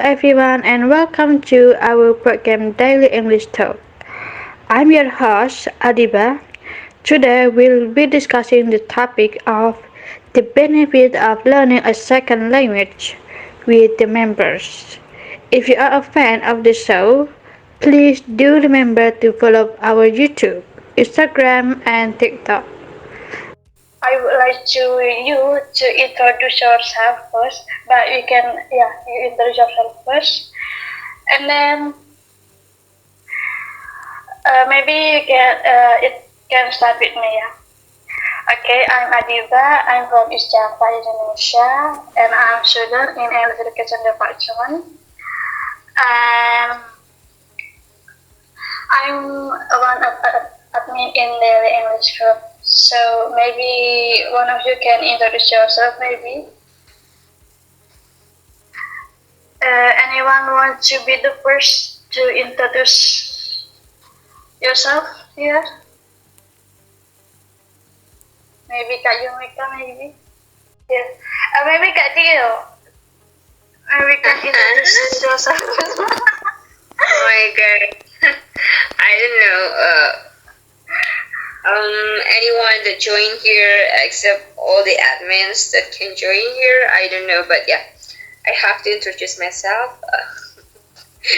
everyone, and welcome to our program Daily English Talk. I'm your host, Adiba. Today, we'll be discussing the topic of the benefit of learning a second language with the members. If you are a fan of the show, please do remember to follow our YouTube, Instagram, and TikTok. I would like you to introduce yourself first, but you introduce yourself first, and then maybe it can start with me. Yeah. Okay, I'm Adiba. I'm from East Java, Indonesia, and I'm student in English Education Department. And I'm one of admin in the English group. So maybe one of you can introduce yourself, maybe. Anyone want to be the first to introduce yourself here? Maybe Kak Yumika, maybe. Yes. Maybe Kak Dio. Maybe Kak introduce yourself. Oh my god. I don't know. Anyone that join here except all the admins that can join here, I don't know, but yeah, I have to introduce myself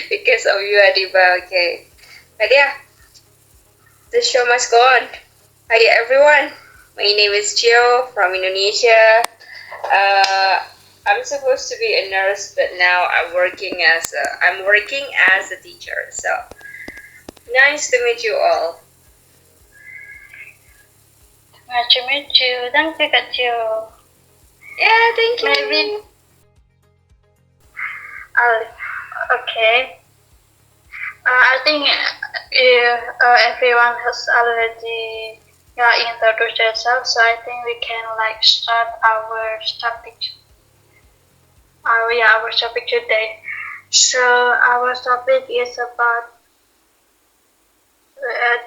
because of you, Adiba. Okay, but yeah, the show must go on. Hi everyone, my name is Gio from Indonesia. I'm supposed to be a nurse, but now I'm working as a teacher. So nice to meet you all. Nice to meet you. Thank you, Kak Gio. Yeah, thank you. Maybe. Okay. I think everyone has already introduced themselves, so I think we can start our topic. Our topic today. So our topic is about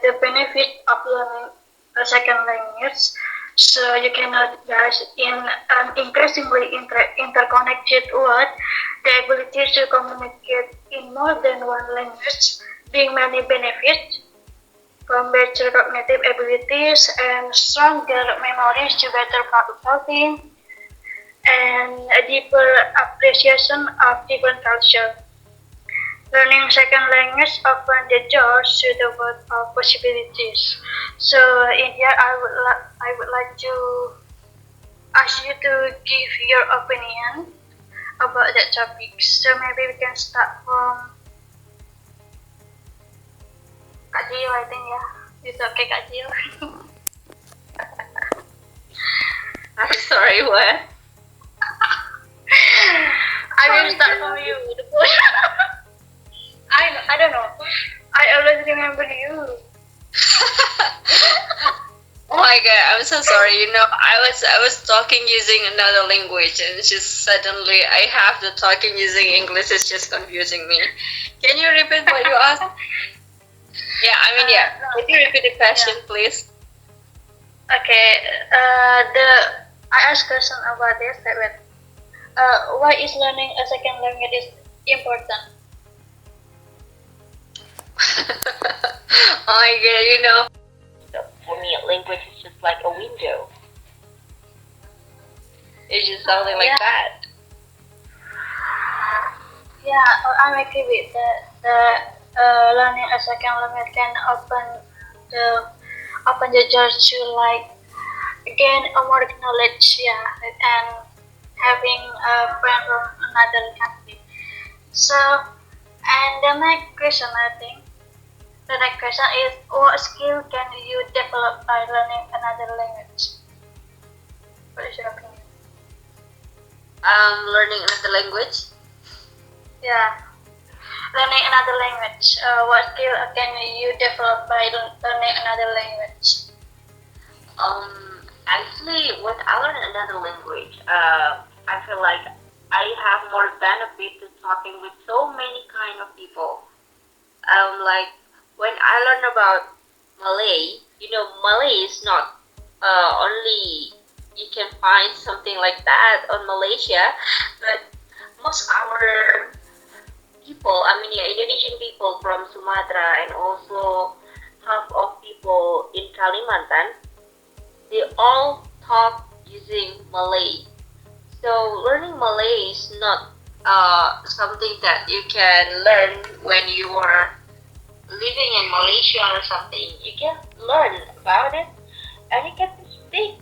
the benefit of learning a second language. So you cannot guys in an increasingly interconnected world, the ability to communicate in more than one language bring many benefits, from better cognitive abilities and stronger memories to better problem solving and a deeper appreciation of different culture. Learning second language opens the doors to the world of possibilities. So in here, I would like to ask you to give your opinion about that topic. So maybe we can start from Kak Gio, I think, yeah. It's okay, Kak Gio. I'm sorry, what? I will start from you. I don't know. I always remember you. Oh my god, I'm so sorry. You know, I was talking using another language, and just suddenly I have to talking using English. It's just confusing me. Can you repeat what you asked? Yeah, I mean, yeah. No. Can you repeat the question, please? Okay. I asked question about this. Why is learning a second language is important? Oh my god, you know. So for me, language is just like a window. It's just something like that. Yeah, I agree with that. Learning a second language can open the doors to gain a more knowledge, and having a friend from another country. So, and the next question, I think. The next question is, what skill can you develop by learning another language? What is your opinion? Learning another language. Yeah, learning another language. What skill can you develop by learning another language? Actually, when I learn another language, I feel like I have more benefit to talking with so many kind of people. Like when I learn about Malay, you know, Malay is not only you can find something like that on Malaysia, but most our people, I mean, yeah, Indonesian people from Sumatra and also half of people in Kalimantan, they all talk using Malay. So learning Malay is not something that you can learn when you are living in Malaysia or something. You can learn about it and you get to speak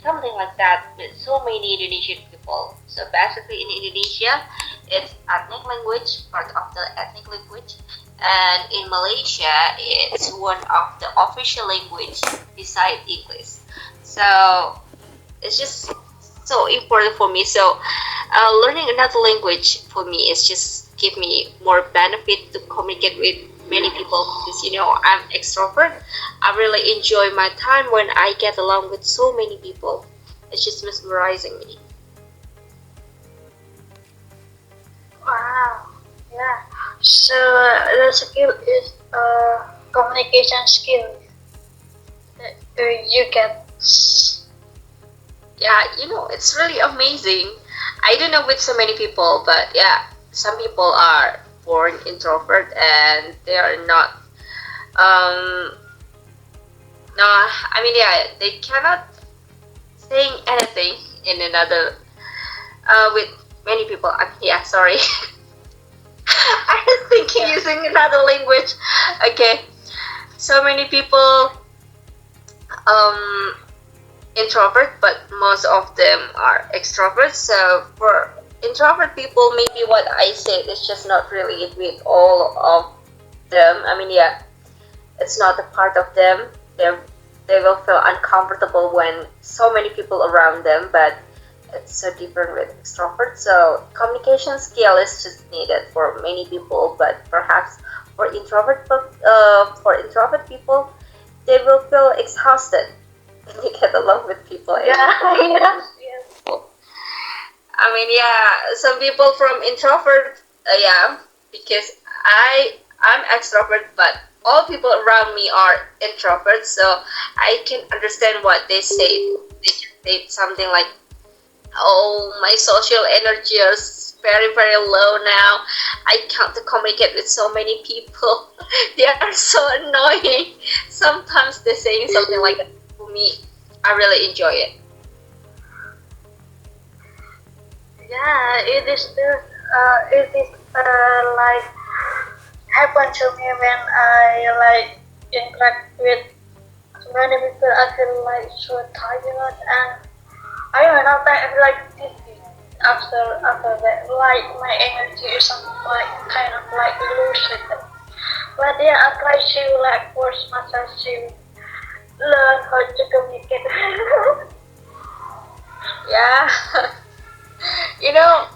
something like that with so many Indonesian people. So basically in Indonesia, it's ethnic language, part of the ethnic language, and in Malaysia, it's one of the official language beside English. So it's just so important for me. So learning another language for me is just give me more benefit to communicate with many people because I'm extrovert. I really enjoy my time when I get along with so many people. It's just mesmerizing me. Wow. Yeah. So the skill is communication skill that you get. Yeah, it's really amazing. I don't know with so many people, but yeah, some people are born introvert and they are not. No, I mean, yeah, they cannot saying anything in another with many people. Yeah, sorry. I was thinking using another language. Okay, so many people um introvert, but most of them are extroverts. So for introvert people, maybe what I said is just not really with all of them. I mean, yeah, it's not a part of them. They they will feel uncomfortable when so many people around them, but it's so different with extrovert. So communication skill is just needed for many people, but perhaps for introvert people, they will feel exhausted when you get along with people. Yeah. Yes. Yes. I mean, yeah, some people from introvert, yeah, because I'm extrovert, but all people around me are introverts, so I can understand what they say. They just say something like, "Oh, my social energy is very very low now. I can't communicate with so many people. They are so annoying." Sometimes they're saying something like that to me. I really enjoy it. Yeah, it is like happened to me when I like interact with many people. I feel like so tired and I don't know. I feel like dizzy after that. Like my energy is something like kind of like lose it. But yeah, I try to like force myself to learn how to communicate. Yeah. you know,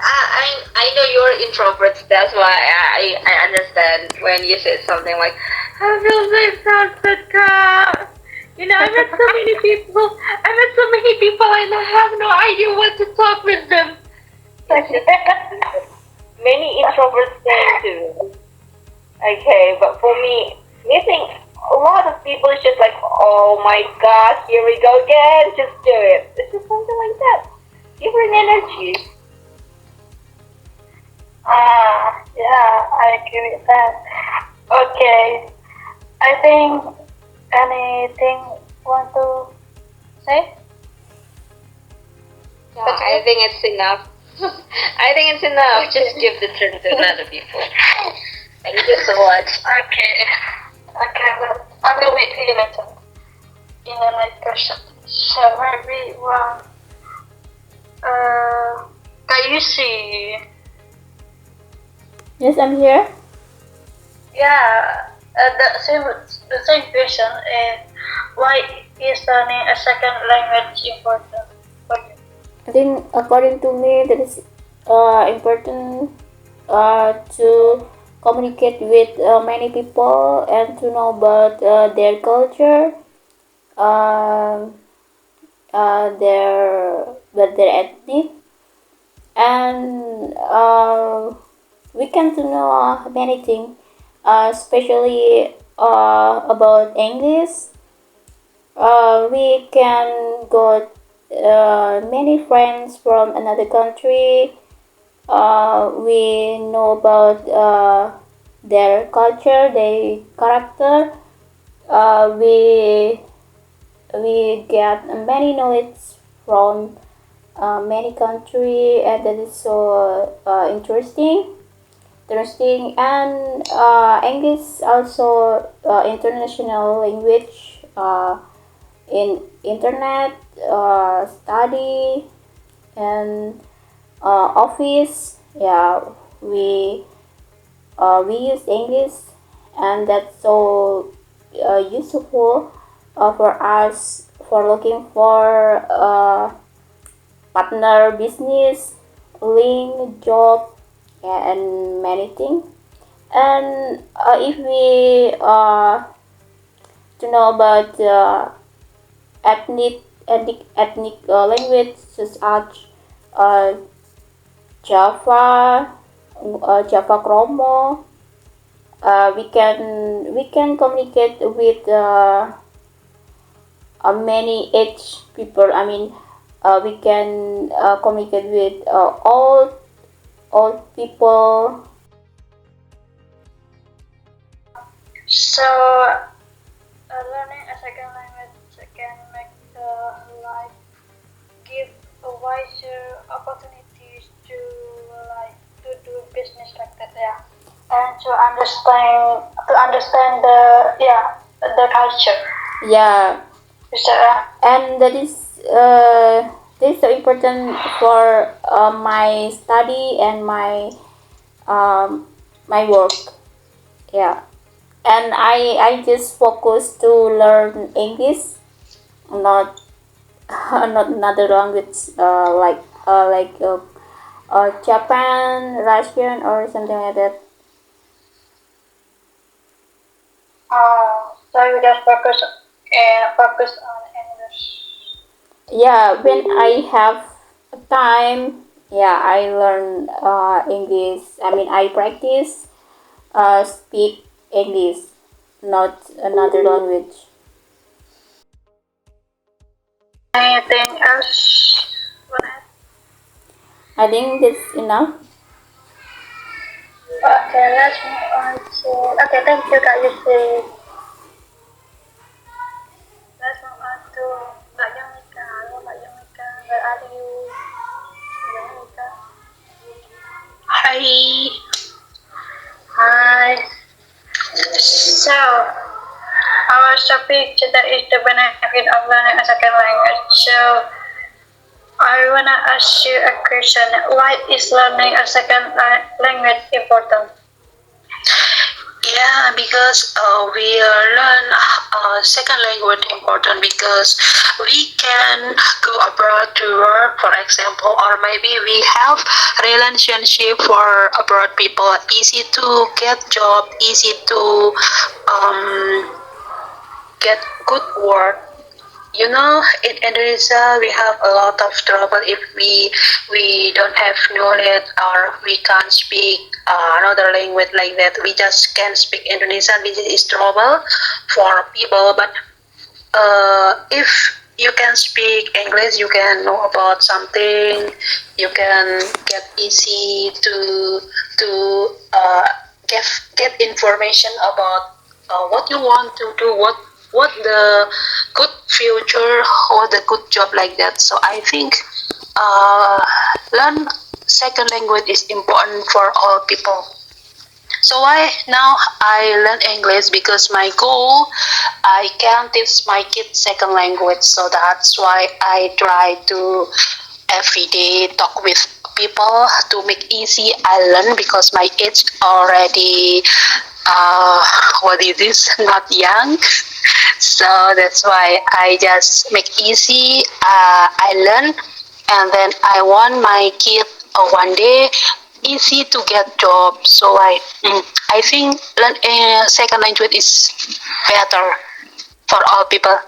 I know you're introverts. That's why I understand when you said something like, "I feel so exhausted, God." I met so many people. I met so many people, and I have no idea what to talk with them. Many introverts thing too. Okay, but for me, meeting a lot of people is just like, "Oh my gosh, here we go again. Just do it." It's just something like that. Different energy. Yeah, I agree with that. Okay, I think anything want to say? Yeah, I think it's enough. I think it's enough. Just give the turn to other people. Thank you so much. Okay, okay, well, I will wait for you later in the next question. So maybe one, can you see? Yes, I'm here. Yeah, the same question is why is learning a second language important for you? I think according to me, that is important to communicate with many people and to know about their culture, uh, their ethnic, and we can to know many things, especially about English. We can got many friends from another country, we know about their culture, their character. We get many knowledge from many country, and that is so interesting. And English also international language in internet study and office. Yeah, we we use English, and that's so useful for us for looking for partner business, link, job, yeah, and many things. And if we to know about ethnic language such as uh, Java, Java Chromo, we can communicate with many age people. I mean, we can communicate with all people. So, learning a second language can make life give a wiser opportunities to like to do business like that, yeah, and to understand the culture. Yeah, So, and that is so important for my study and um, my work. Yeah, and I just focus to learn English, not not another language like Japan, Russian, or something like that. so you just focus on English. Yeah, when I have time, yeah, I learn English. I mean, I practice speak English, not another language. Anything else? I think that's enough. Okay, let's move on to. Okay, thank you, Kak Yusri. Let's move on to Mbak Yomika. Halo, Mbak Yomika. Where are you? Yomika. Hi. Hi. So, our topic today is the benefit of learning a second language. So, I wanna ask you a question. Why is learning a second language important? Yeah, because we learn second language important because we can go abroad to work, for example, or maybe we have relationship for abroad people. Easy to get job, easy to get good work. You know, in Indonesia we have a lot of trouble if we don't have knowledge or we can't speak another language like that. We just can speak Indonesian, which is trouble for people. But if you can speak English, you can know about something. You can get easy to get information about what you want to do, what the good future or the good job like that. So I think learn second language is important for all people. So why now I learn English because my goal I can teach my kids second language. So that's why I try to every day talk with people to make easy I learn because my age already what is this not young. So that's why I just make easy I learn, and then I want my kid one day easy to get job. So I think learn second language is better for all people.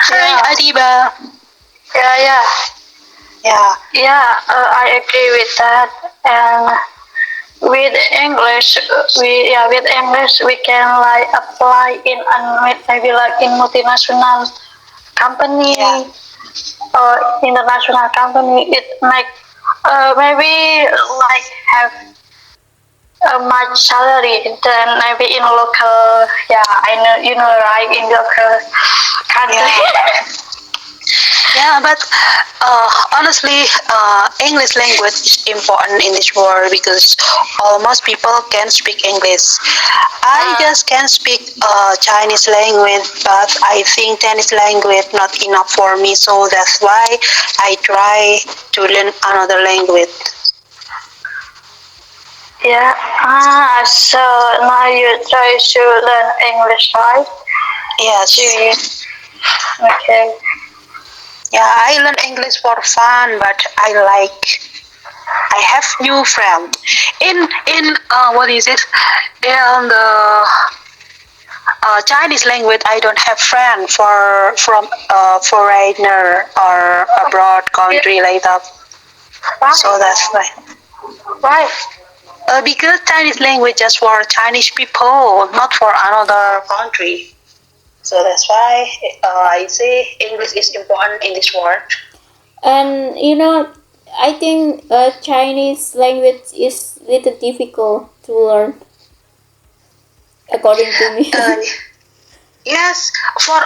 Yeah. Hi Adiba. Yeah, yeah. Yeah. Yeah, I agree with that. And with English, with English we can like apply in maybe like in multinational company. Yeah. international company, it like maybe like have a much salary than maybe in local. Yeah, I know, you know, right, in local country. Yeah, but honestly, English language is important in this world because almost people can speak English. I just can speak Chinese language, but I think Chinese language not enough for me, so that's why I try to learn another language. Yeah. So now you try to learn English, right? Yes. Okay. Yeah, I learn English for fun, but I have new friends. In what is it? In the Chinese language, I don't have friend from foreigner or abroad country like that. Why? So that's why. Why? Because Chinese language just for Chinese people, not for another country. So that's why I say English is important in this world. And I think Chinese language is little difficult to learn, according to Uh, me. yes, for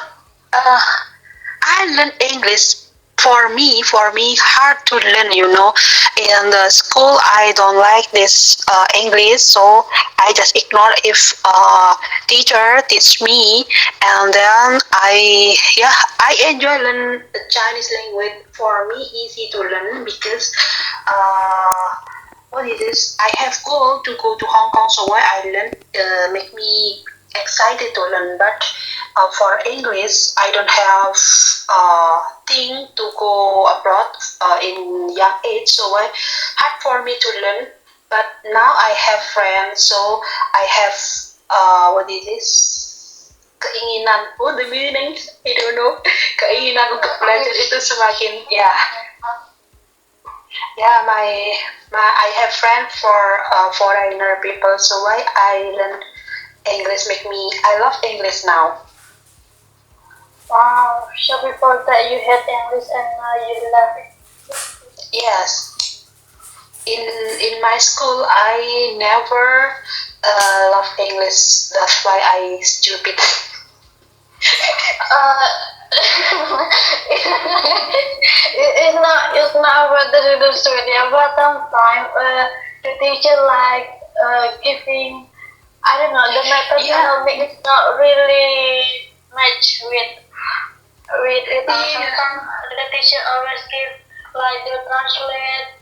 I learn English. For me, hard to learn. In the school, I don't like this English, so I just ignore if teacher teach me, and then I enjoy learn the Chinese language. For me, easy to learn because what is this? I have goal to go to Hong Kong, so why I learn make me excited to learn. But for English, I don't have thing to go abroad in young age, so hard for me to learn. But now I have friends, so I have what is this? Keinginan, what the meaning? I don't know. Keinginan untuk belajar itu semakin my I have friends for foreigner people, so why I learn English make me I love English now. Wow. So before that you had English and now you love it. Yes. In my school, I never love English. That's why I stupid. It's not about the reader story, but sometimes the teacher like giving, I don't know, the methodology is not really match with it. Sometimes the teacher always give like the translate,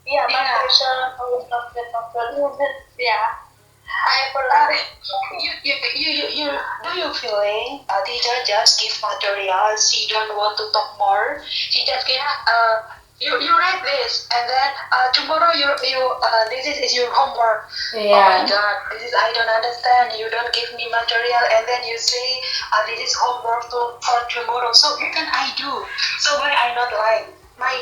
translation, always translate. Yeah, I forgot. You do you feeling teacher just give material, she don't want to talk more, she just give you write this and then tomorrow you this is your homework. Oh my god, this is I don't understand, you don't give me material and then you say this is homework for tomorrow, so what can I do? So why I not like my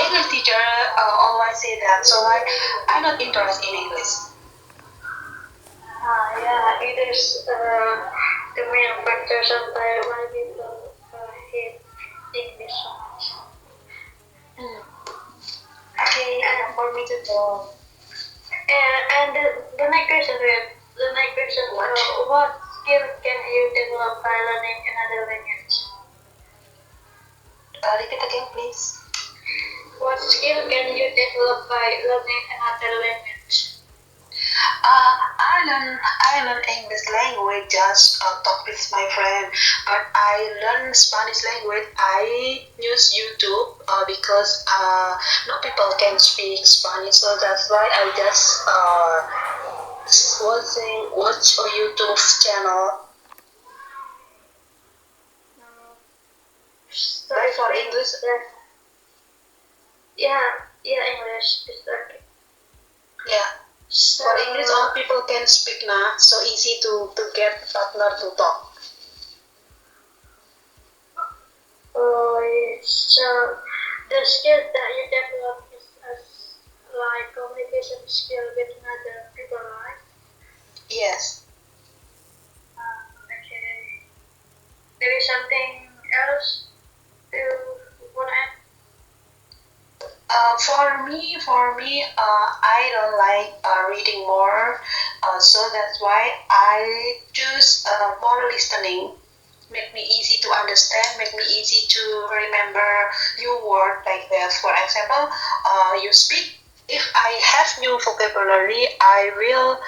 English teacher always say that, so I not interested in English. Yeah, it is the main factor sometimes why people hate English so much. Okay, for me to go. And the next question is, what skill can you develop by learning another language? Repeat again, please. What skill can you develop by learning another language? I learn English language just talk with my friend, but I learn Spanish language. I use YouTube because no people can speak Spanish, so that's why I just watch a YouTube channel. But for English, Yeah, English is okay. yeah. For English, all people can speak now, so easy to get partner to talk. So the skill that you develop is as like communication skill with other people, right? Yes. Okay. There is something else you want to add? For me, I don't like reading more, so that's why I choose more listening. Make me easy to understand, make me easy to remember new word like that. For example, you speak. If I have new vocabulary, I will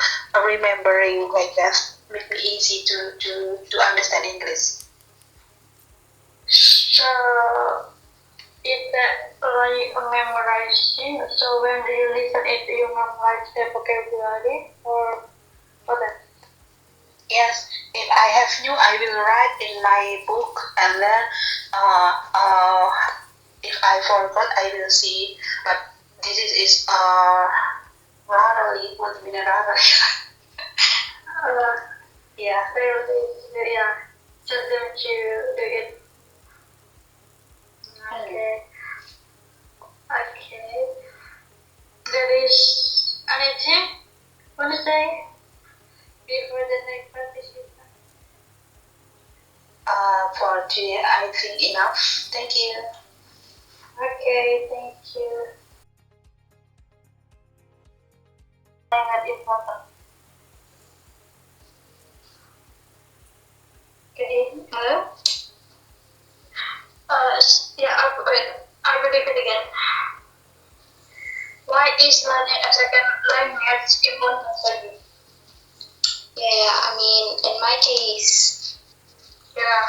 remembering like that. Make me easy to understand English. So is that like memorizing? So when you listen it, you memorize the vocabulary or what? Yes, if I have new, I will write in my book, and then uh, uh, if I forgot, I will see. But this is rarely, what mean rarely? Yeah. Really, yeah. Sometimes you do it. Okay. Okay. There is anything want to say before the next participant? For today, I think enough. Thank you. Okay, thank you. Sangat important. Okay. Hello. Yeah. Wait. I will repeat again. Why is learning a second language important for you? Yeah, I mean, in my case, Yeah.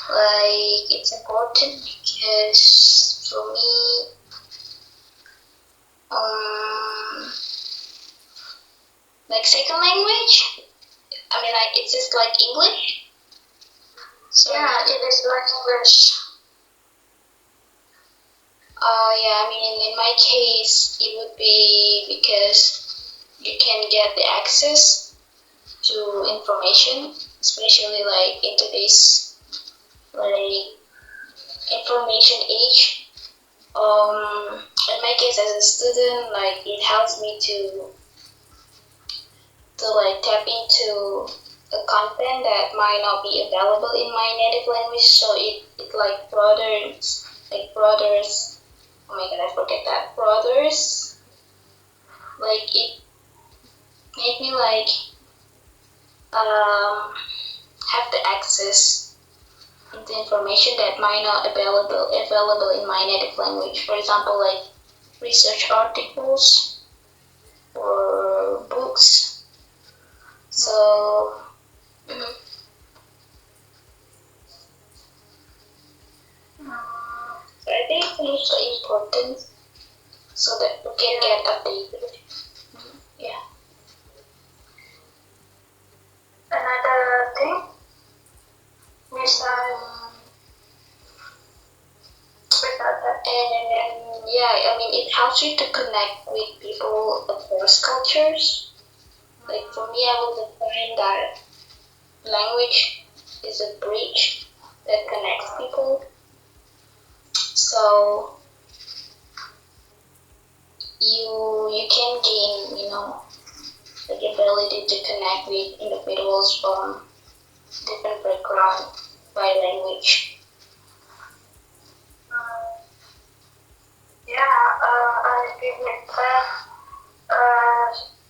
like it's important because for me, like second language, I mean, like it's just like English. So Yeah, it is like English. yeah, I mean, in my case, it would be because you can get the access to information, especially like in today's like information age. In my case, as a student, like it helps me to like tap into a content that might not be available in my native language. So it like brothers. Oh my god, I forget that brothers. Like it made me like have the access into information that might not available in my native language. For example, like research articles or books. So, mhm. So I think it's also important so that we can get updated. Yeah. Another thing, besides that. And yeah, I mean, it helps you to connect with people across cultures. Like for me, I will define that language is a bridge that connects people. So you can gain, the ability to connect with individuals from different background by language. Yeah, I agree with that.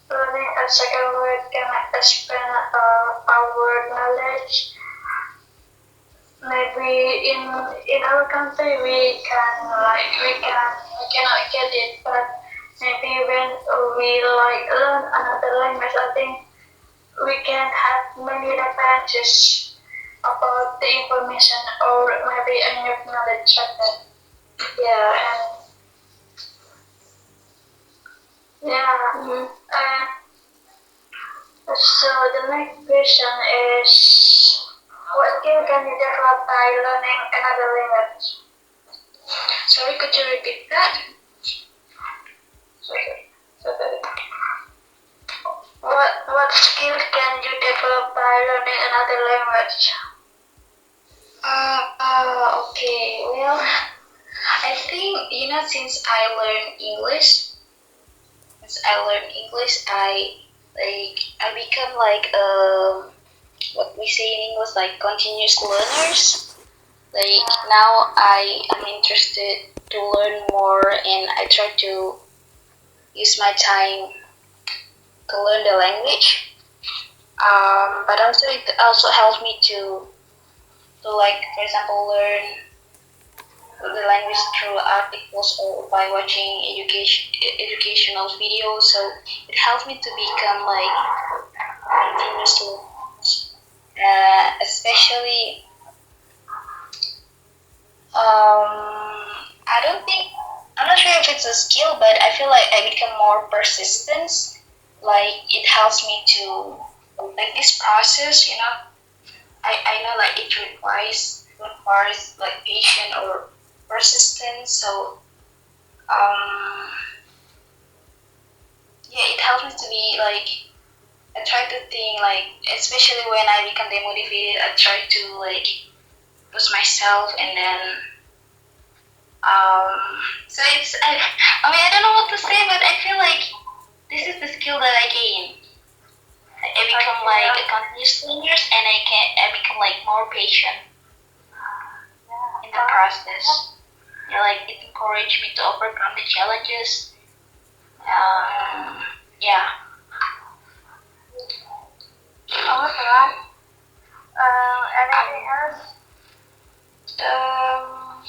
Learning a second word can expand our knowledge. Maybe in our country we cannot get it, but maybe when we like learn another language, I think we can have many advantages about the information or maybe a new knowledge like that. Yeah, and yeah. Mm-hmm. So the next question is, what skill can you develop by learning another language? Sorry, could you repeat that? Sorry. What skill can you develop by learning another language? Okay. Well, I think since I learned English, I become like what we say in English like continuous learners. Like now I am interested to learn more and I try to use my time to learn the language. But also it also helps me to like for example learn the language through articles or by watching educational videos. So it helps me to become like continuously, especially I don't think I'm not sure if it's a skill, but I feel like I become more persistent. Like it helps me to like this process, you know. I know like it requires like patience or persistence. So yeah, it helps me to be like I try to think like especially when I become demotivated, I try to like push myself and then so it's I mean I don't know what to say, but I feel like this is the skill that I gain. I become like a continuous learner and I become like more patient in the process. Yeah, like it encouraged me to overcome the challenges. Yeah. Alright. Anything else? Um,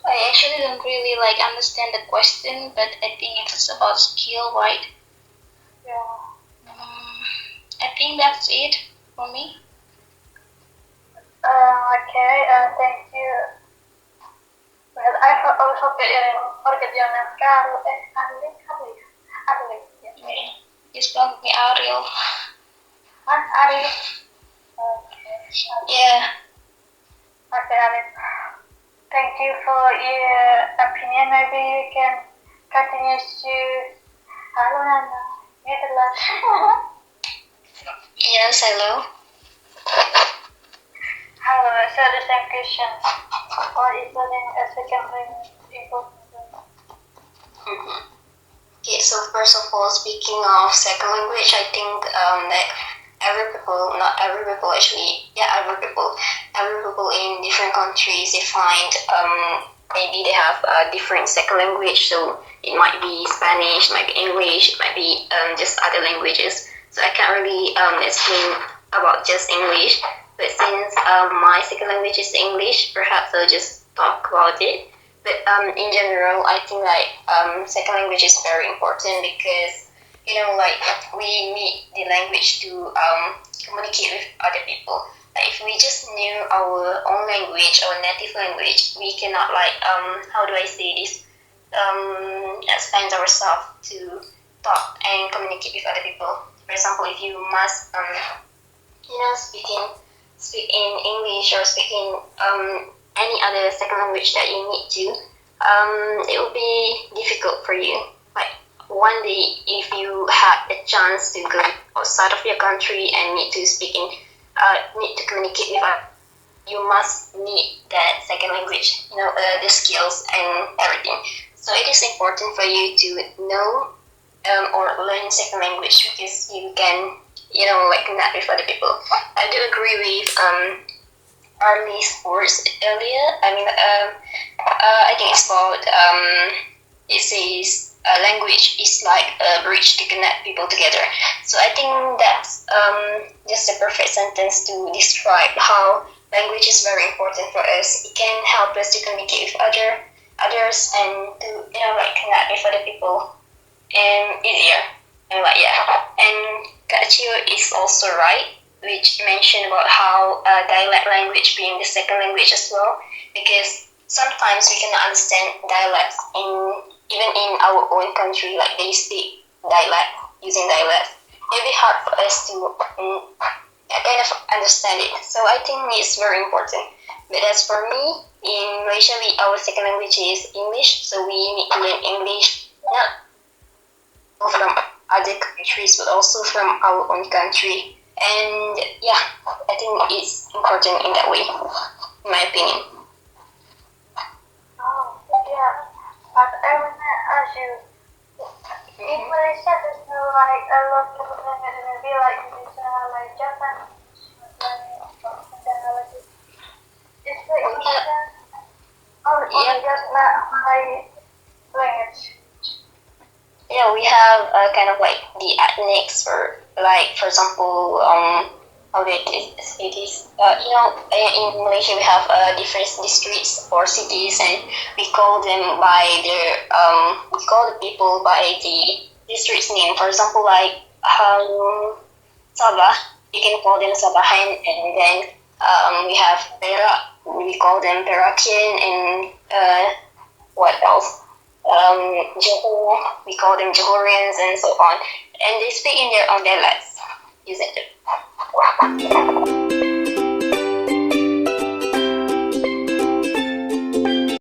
I actually don't really like understand the question, but I think it's about skill, right? Yeah. I think that's it for me. Okay. Thank you. Well, I also forget your name, Carl. Arli. Yeah. Just call me Ariel. Arli. Okay. Yeah. Okay, Arli. Thank you for your opinion. Maybe you can continue to. Halo, Nana. Nederlands. Yes, hello. Hello. So the same question. What is learning a second language important? Okay, so first of all, speaking of second language, I think that not every people actually, yeah, every people in different countries, they find maybe they have a different second language. So it might be Spanish, it might be English, it might be just other languages. So I can't really explain about just English. But since my second language is English, perhaps I'll just talk about it. But in general, I think like second language is very important because you know like we need the language to communicate with other people. Like if we just knew our own language, our native language, we cannot like how do I say this? Expand ourselves to talk and communicate with other people. For example, if you must you know speak in English or speak in any other second language that you need to, it will be difficult for you. Like one day, if you had a chance to go outside of your country and need to communicate with others, you must need that second language, you know, the skills and everything. So it is important for you to know or learn second language because you can, you know, like connect with other people. I do agree with Arlie's words earlier. I mean, I think it's about it says language is like a bridge to connect people together. So I think that's just a perfect sentence to describe how language is very important for us. It can help us to communicate with others and to you know like connect with other people and easier. And like yeah, and Kak Chio is also right, which mentioned about how dialect language being the second language as well, because sometimes we cannot understand dialects even in our own country, like they speak dialect using dialect. It'll be hard for us to kind of understand it. So I think it's very important. But as for me, in Malaysia, our second language is English, so we need to learn English not from other countries, but also from our own country. And yeah, I think it's important in that way, in my opinion. Oh, yeah. But I want to ask you, In Malaysia, there's no like a lot of language, maybe like Indonesia, like Japan, and like this. Is the Indonesian or just not my language? Yeah, we have kind of like the ethnics, or like for example, how it is in Malaysia we have different districts or cities, and we call them by their we call the people by the district's name. For example, like Sabah, you can call them Sabahan, and then we have Perak, we call them Perakian, and what else? Johor, we call them Johorians, and so on. And they speak in their own dialects using them.